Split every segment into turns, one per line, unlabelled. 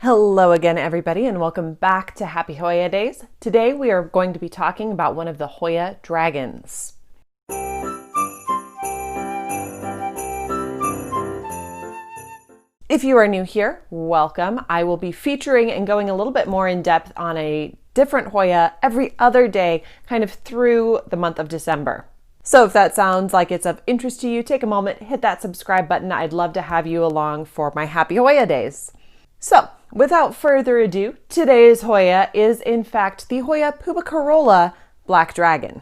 Hello again, everybody, and welcome back to Happy Hoya Days. Today we are going to be talking about one of the Hoya dragons. If you are new here, welcome. I will be featuring and going a little bit more in depth on a different Hoya every other day, kind of through the month of December. So if that sounds like it's of interest to you, take a moment, hit that subscribe button. I'd love to have you along for my Happy Hoya Days. So, without further ado, today's Hoya is in fact the Hoya Pubicorolla Black Dragon.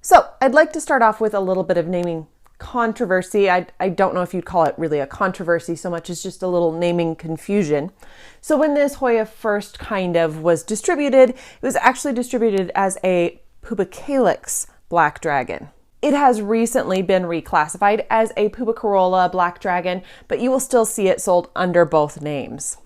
So, I'd like to start off with a little bit of naming controversy. I don't know if you'd call it really a controversy so much as just a little naming confusion. So when this Hoya first kind of was distributed, it was actually distributed as a Pubicalyx Black Dragon. It has recently been reclassified as a Pubicorolla Black Dragon, but you will still see it sold under both names.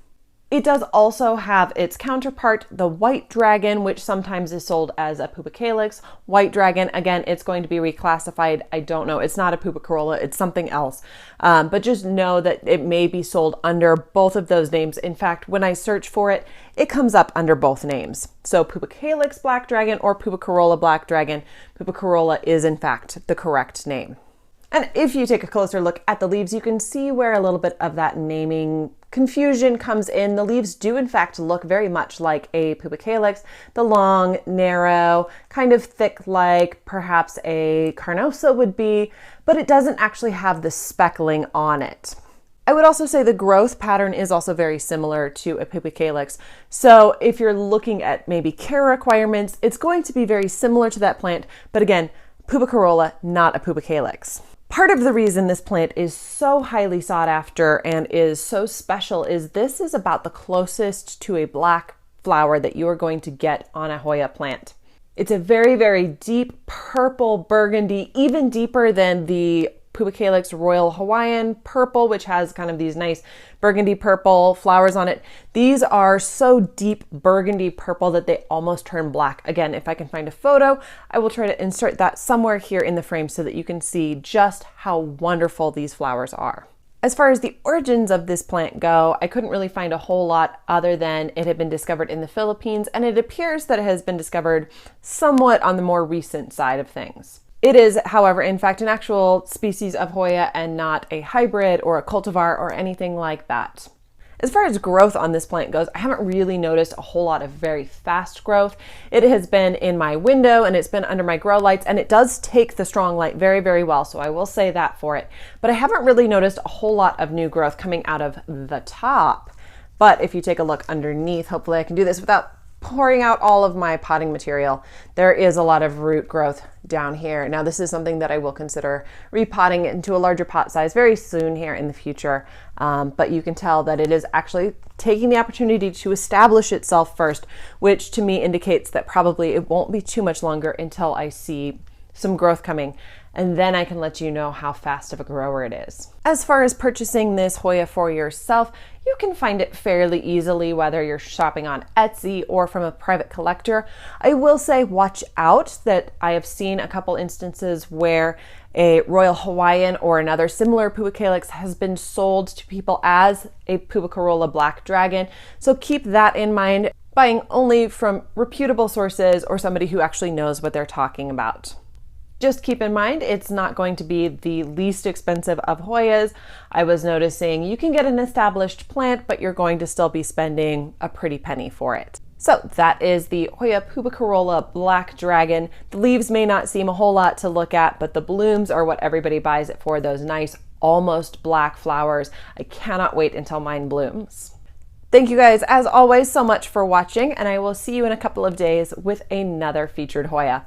It does also have its counterpart, the White Dragon, which sometimes is sold as a Pubicalyx White Dragon. Again, it's going to be reclassified. I don't know. It's not a Pubicorolla. It's something else. But just know that it may be sold under both of those names. In fact, when I search for it, it comes up under both names. So Pubicalyx Black Dragon or Pubicorolla Black Dragon. Pubicorolla is in fact the correct name. And if you take a closer look at the leaves, you can see where a little bit of that naming confusion comes in. The leaves do in fact look very much like a Pubicalyx, the long, narrow, kind of thick like perhaps a Carnosa would be, but it doesn't actually have the speckling on it. I would also say the growth pattern is also very similar to a Pubicalyx. So if you're looking at maybe care requirements, it's going to be very similar to that plant, but again, Pubicorolla, not a Pubicalyx. Part of the reason this plant is so highly sought after and is so special is this is about the closest to a black flower that you are going to get on a Hoya plant. It's a very, very deep purple burgundy, even deeper than the Pubicalyx Royal Hawaiian purple, which has kind of these nice burgundy purple flowers on it. These are so deep burgundy purple that they almost turn black. Again, if I can find a photo, I will try to insert that somewhere here in the frame so that you can see just how wonderful these flowers are. As far as the origins of this plant go, I couldn't really find a whole lot other than it had been discovered in the Philippines, and it appears that it has been discovered somewhat on the more recent side of things. It is, however, in fact, an actual species of Hoya and not a hybrid or a cultivar or anything like that. As far as growth on this plant goes, I haven't really noticed a whole lot of very fast growth. It has been in my window and it's been under my grow lights, and it does take the strong light very, very well, so I will say that for it. But I haven't really noticed a whole lot of new growth coming out of the top. But if you take a look underneath, hopefully I can do this without pouring out all of my potting material, there is a lot of root growth down here. Now this is something that I will consider repotting into a larger pot size very soon here in the future, but you can tell that it is actually taking the opportunity to establish itself first, which to me indicates that probably it won't be too much longer until I see some growth coming, and then I can let you know how fast of a grower it is. As far as purchasing this Hoya for yourself, you can find it fairly easily, whether you're shopping on Etsy or from a private collector. I will say watch out that I have seen a couple instances where a Royal Hawaiian or another similar Pubicalyx has been sold to people as a Pubicorolla Black Dragon. So keep that in mind, buying only from reputable sources or somebody who actually knows what they're talking about. Just keep in mind, it's not going to be the least expensive of Hoyas. I was noticing you can get an established plant, but you're going to still be spending a pretty penny for it. So that is the Hoya Pubicorolla Black Dragon. The leaves may not seem a whole lot to look at, but the blooms are what everybody buys it for, those nice, almost black flowers. I cannot wait until mine blooms. Thank you guys, as always, so much for watching, and I will see you in a couple of days with another featured Hoya.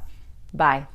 Bye.